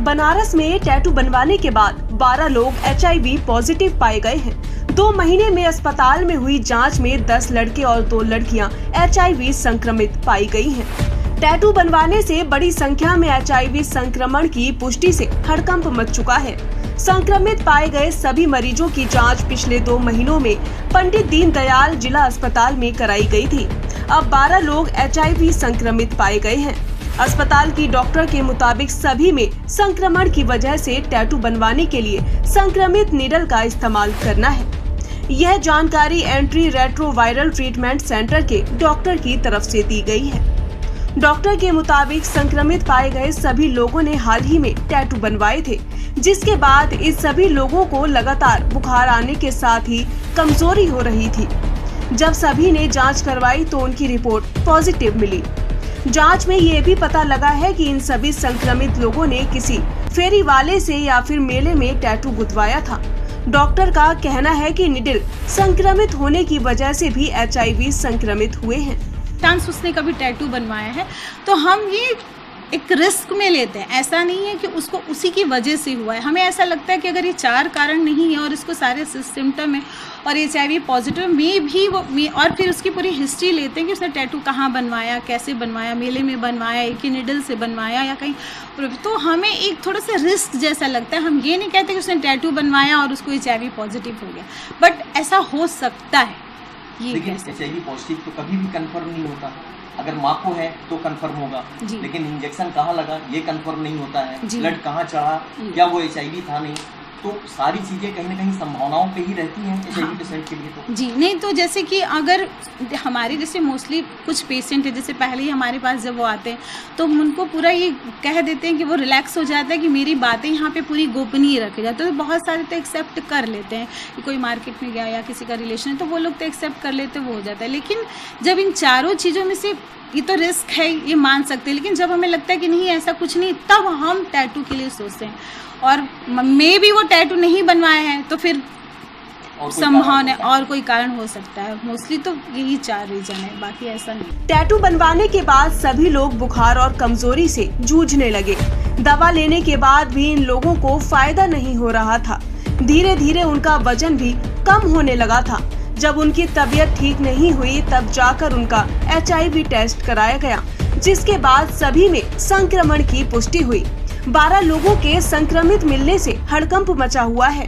बनारस में टैटू बनवाने के बाद 12 लोग HIV पॉजिटिव पाए गए हैं। 2 महीने में अस्पताल में हुई जांच में 10 लड़के और 2 लड़कियां HIV संक्रमित पाई गई हैं। टैटू बनवाने से बड़ी संख्या में HIV संक्रमण की पुष्टि से हड़कंप मच चुका है। संक्रमित पाए गए सभी मरीजों की जांच पिछले 2 महीनों में पंडित दीनदयाल जिला अस्पताल में कराई गई थी। अब 12 लोग HIV संक्रमित पाए गए हैं। अस्पताल की डॉक्टर के मुताबिक सभी में संक्रमण की वजह से टैटू बनवाने के लिए संक्रमित नीडल का इस्तेमाल करना है। यह जानकारी एंट्री रेट्रोवायरल ट्रीटमेंट सेंटर के डॉक्टर की तरफ से दी गई है। डॉक्टर के मुताबिक संक्रमित पाए गए सभी लोगों ने हाल ही में टैटू बनवाए थे, जिसके बाद इस सभी लोगों को लगातार बुखार आने के साथ ही कमजोरी हो रही थी। जब सभी ने जांच करवाई तो उनकी रिपोर्ट पॉजिटिव मिली। जांच में ये भी पता लगा है कि इन सभी संक्रमित लोगों ने किसी फेरी वाले से या फिर मेले में टैटू गुथवाया था। डॉक्टर का कहना है कि निडिल संक्रमित होने की वजह से भी HIV संक्रमित हुए हैं। चांस उसने कभी टैटू बनवाया है तो हम ये एक रिस्क में लेते हैं। ऐसा नहीं है कि उसको उसी की वजह से हुआ है। हमें ऐसा लगता है कि अगर ये 4 कारण नहीं है और इसको सारे सिम्टम है और HIV पॉजिटिव में भी वो और फिर उसकी पूरी हिस्ट्री लेते हैं कि उसने टैटू कहाँ बनवाया, कैसे बनवाया, मेले में बनवाया, एक ही निडल से बनवाया या कहीं, तो हमें एक थोड़ा सा रिस्क जैसा लगता है। हम ये नहीं कहते कि उसने टैटू बनवाया और उसको HIV पॉजिटिव हो गया, बट ऐसा हो सकता है। लेकिन HIV पॉजिटिव तो कभी भी कंफर्म नहीं होता। अगर माँ को है तो कंफर्म होगा, लेकिन इंजेक्शन कहाँ लगा ये कंफर्म नहीं होता है। ब्लड कहाँ चढ़ा, क्या वो HIV था नहीं, तो सारी चीजें कहीं ना कहीं संभावनाओं पे ही रहती हैं HIV पेशेंट के लिए तो। जी नहीं, तो जैसे कि अगर हमारे जैसे मोस्टली कुछ पेशेंट है, जैसे पहले ही हमारे पास जब वो आते हैं तो उनको पूरा ये कह देते हैं कि वो रिलैक्स हो जाता है कि मेरी बातें यहाँ पे पूरी गोपनीय रखी जाती है। तो बहुत सारे तो एक्सेप्ट कर लेते हैं कि कोई मार्केट में गया या किसी का रिलेशन है तो वो लोग तो एक्सेप्ट कर लेते, वो हो जाता है। लेकिन जब इन चारों चीज़ों में से ये तो रिस्क है, ये मान सकते हैं, लेकिन जब हमें लगता है कि नहीं ऐसा कुछ नहीं, तब हम टैटू के लिए सोचते हैं। और मे भी वो टैटू नहीं बनवाए हैं तो फिर संभावना और कोई कारण हो सकता है। मोस्टली तो यही 4 रीजन है, बाकी ऐसा नहीं। टैटू बनवाने के बाद सभी लोग बुखार और कमजोरी से जूझने लगे। दवा लेने के बाद भी इन लोगों को फायदा नहीं हो रहा था। धीरे धीरे उनका वजन भी कम होने लगा था। जब उनकी तबीयत ठीक नहीं हुई तब जाकर उनका HIV टेस्ट कराया गया, जिसके बाद सभी में संक्रमण की पुष्टि हुई। 12 लोगों के संक्रमित मिलने से हड़कंप मचा हुआ है।